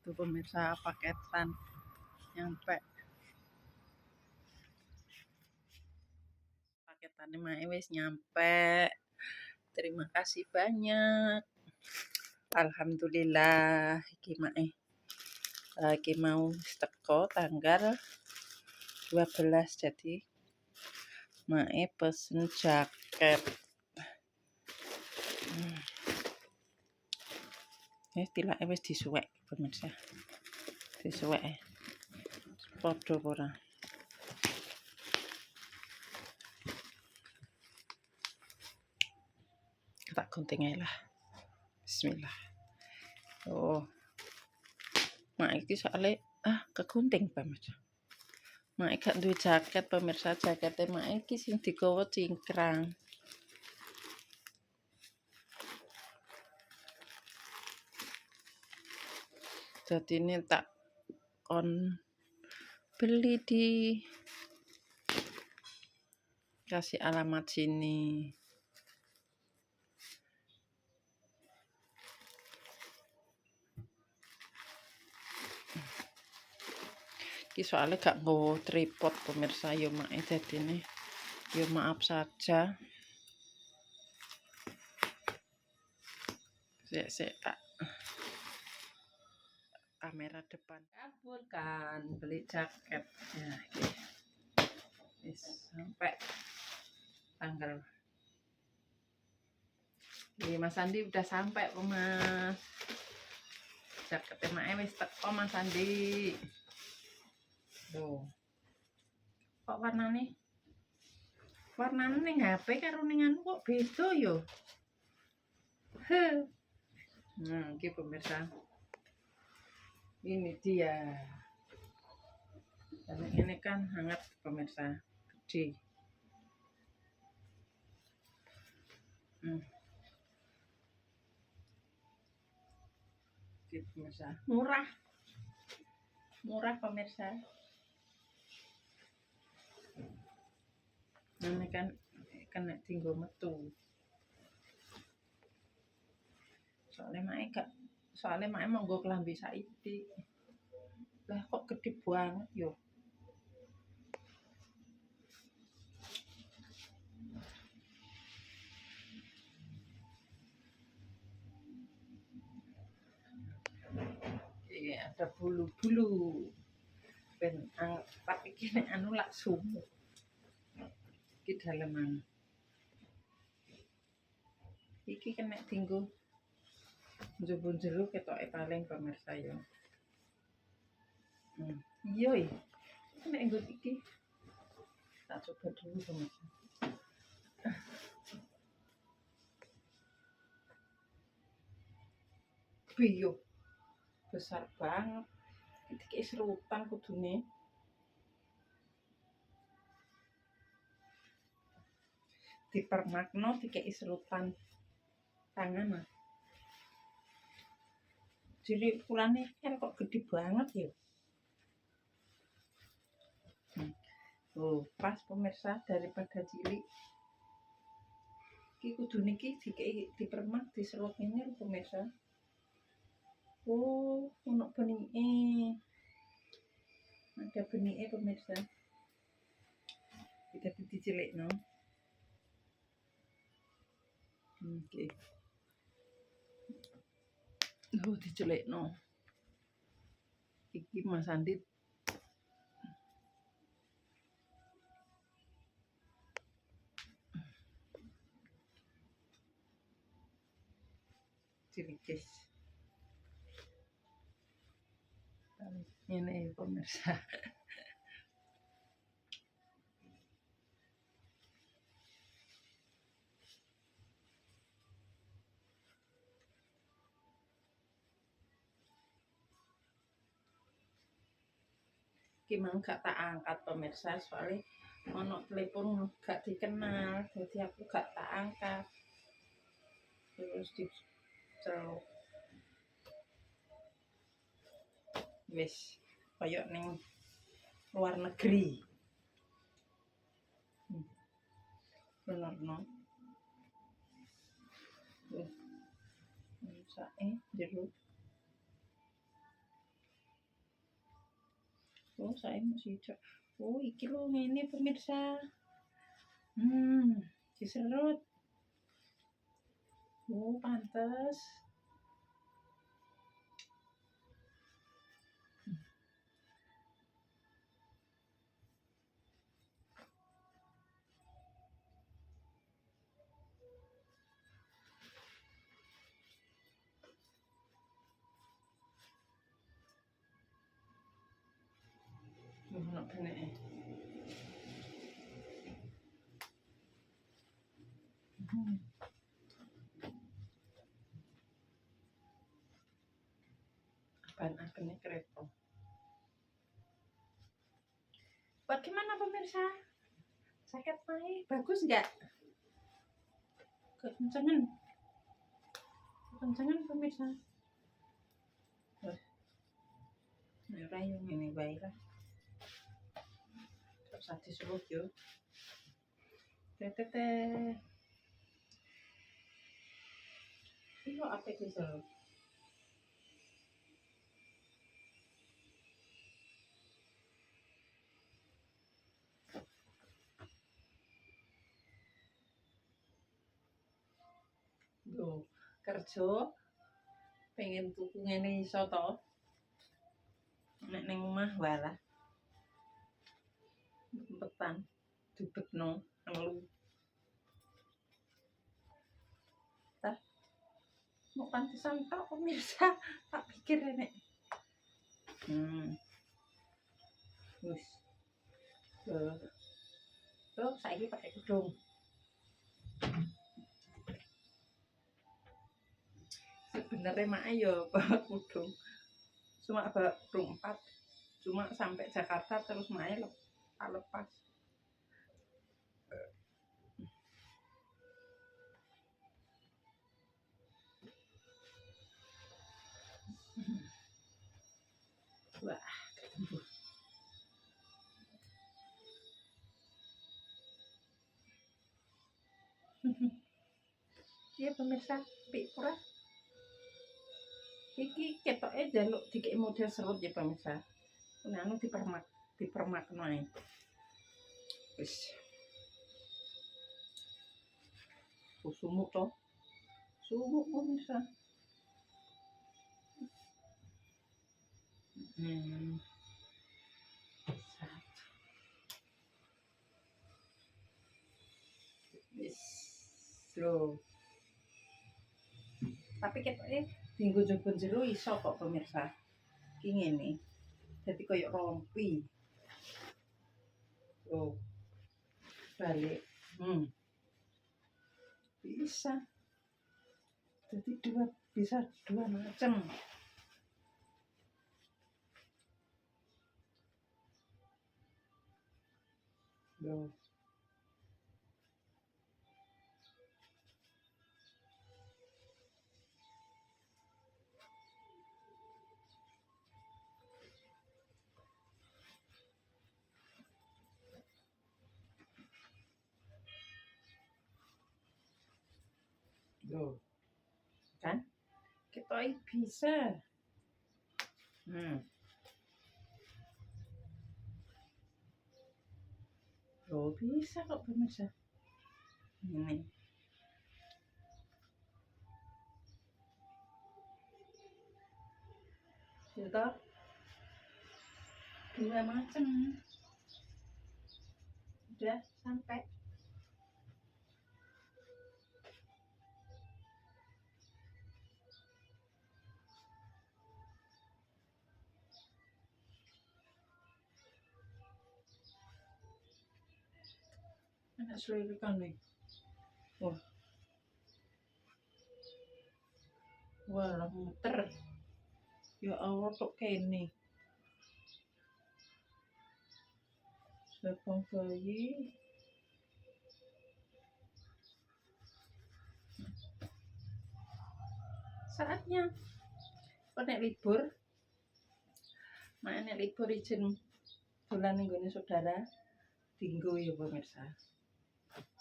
Tuh pemirsa, paketan nyampe. Paketannya mae wis nyampe. Terima kasih banyak. Alhamdulillah iki mae. Iki mau teko tanggal 12, jadi mae pesen jaket. Tilake wis disuwek pemirsa. Disuwek. Padha ora. Tak gunting ae lah. Bismillah. Oh. Mak iki soalnya kegunting pemirsa. Mak gak duwe jaket pemirsa, jakete mak iki sing digawa cingkrang. Jadi ini tak kon beli di kasih alamat sini. Iki soalnya gak nggawa tripod pemirsa, yo mak jadi ini yo maaf saja. Sik tak kamera depan kabulkan beli jaket ya. Sampai tanggal ini Mas Andi udah sampai Mas. Jaketnya mae wis teko Mas Andi. Tuh. Kok warnane ning HP karo ning anu kok beda yo. Nah, iki pemirsa. Ini dia. Dan ini kan hangat pemirsa, gede. Pemirsa, murah pemirsa. Ini kan kena tinggal metu. Soalnya mae mau nggo klambi saiki. Lah kok gede banget yo. Iya, ada bulu-bulu. Tapi kini anu lak sumuk. Iki daleman. Iki kena tinggu njero ketoke paling pemirsa ya. Iya ya. Kena nggo iki. Tak coba dulu pemirsa. Biyo. Besar banget. Iki serutan kudune. Dipermakno dikei serutan tangan mah. Jadi ukurane kan kok gede banget ya. Oh, pas pemirsa daripada cilik. Iki kudune iki dikei dipermak diserut ini pemirsa. Oh, ono benike. Ada benike pemirsa. Kita dicilikno. Oke. Dicelikno. Iki Mas Andi cilikis. Ini pemirsa. Iki mang gak tak angkat pemirsa soalnya ono telepon gak dikenal, jadi aku gak tak angkat. Terus diceluk. Wis koyo ning luar negeri. Bener no. Sae jero. Oh, saya masih hijau. Oh, iki lho ngene pemirsa. Diserut. Oh, pantes. Ono beneke. Ban-bannya kereta. Bagaimana pemirsa? Sakit mai, bagus nggak? Kekencangan. Kekencangan pemirsa. Merah yang ini baik lah. Terus hati serut yo. Tetete. Ini apa itu serut? Yo, kerja pengen tuku ngene iso to. Nek ning omah walah. Empetan dibekno ngelu. Tah. Mau pantesan tok pemirsa, tak pikir nek. Wis. Tuh, saiki pakai kudung. Sebenarnya mak yo bawa kudung. Cuma bawa kudung 4. Cuma sampai Jakarta terus mak lepas. Wah, iya pemirsa, pura. Iki ketoke jaluk dikek model serut ya pemirsa. Anu dipermak nae. Wis. Sumuk to. Sumuk pemirsa. Wis. Slow. Tapi ketoke dienggo njaba jero iso kok pemirsa. Iki ngene. Dadi koyo rompi. Oh. Balik. Bisa. Jadi bisa dua macam. Loh. Loh. Kan? Kita bisa. Loh, bisa kok pemirsa. Ini. Sudah dua macam. Udah sampai. Anak selirikan nih. Wah. Wah, muter. Ya Allah, kok kene. Sepong bayi. Saatnya. Kok nek libur. Nek libur izin dolan ning gone saudara. Dinggo ya pemirsa.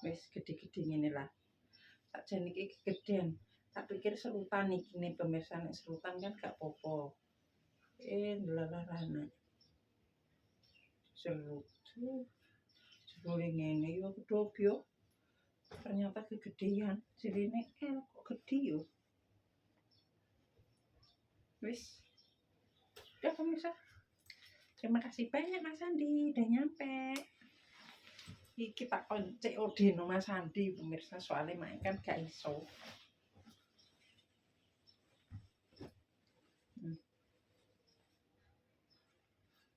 Wis gede-gede ngene lah. Sakjane iki gedean. Tak pikir serutan iki nih pemirsa, nek serutan kan gak popo. Ndelalarane. celut. Jebule ngene yo kedok yo. Ternyata kegedean. Sirine kok gede yo. Wis. Udah pemirsa. Terima kasih banyak Mas Andi udah nyampe. Iki tak koncek odeno Mas Andi pemirsa soalnya main kan gak iso.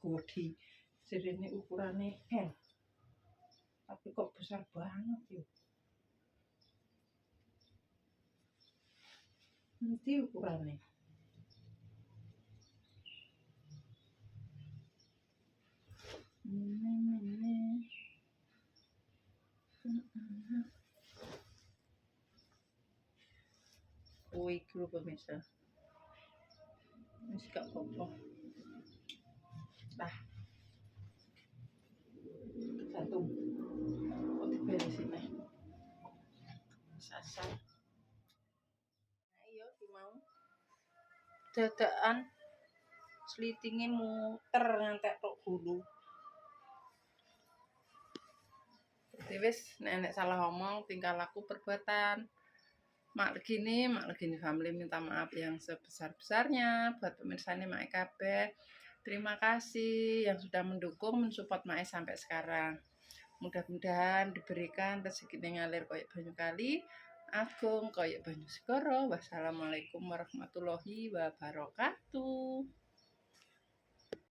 Gede. Sirine ukurannya L. Tapi kok besar banget yo. Nanti ukurannya. Oh, iki pemirsa. Wis gak apa-apa. Nah. Satu. Kok diberesin nih? Sasar. Ayo mau. Dadakan slitinge muter ngantek tok gulu. Wis nek salah ngomong tingkah laku perbuatan. Mak Legini family minta maaf yang sebesar-besarnya buat pemirsanya Mak kabeh. Terima kasih yang sudah mendukung mensupport Mak sampai sekarang. Mudah-mudahan diberikan rezeki ngalir koyo banyu kali, agung koyo banyu segara. Wassalamualaikum warahmatullahi wabarakatuh.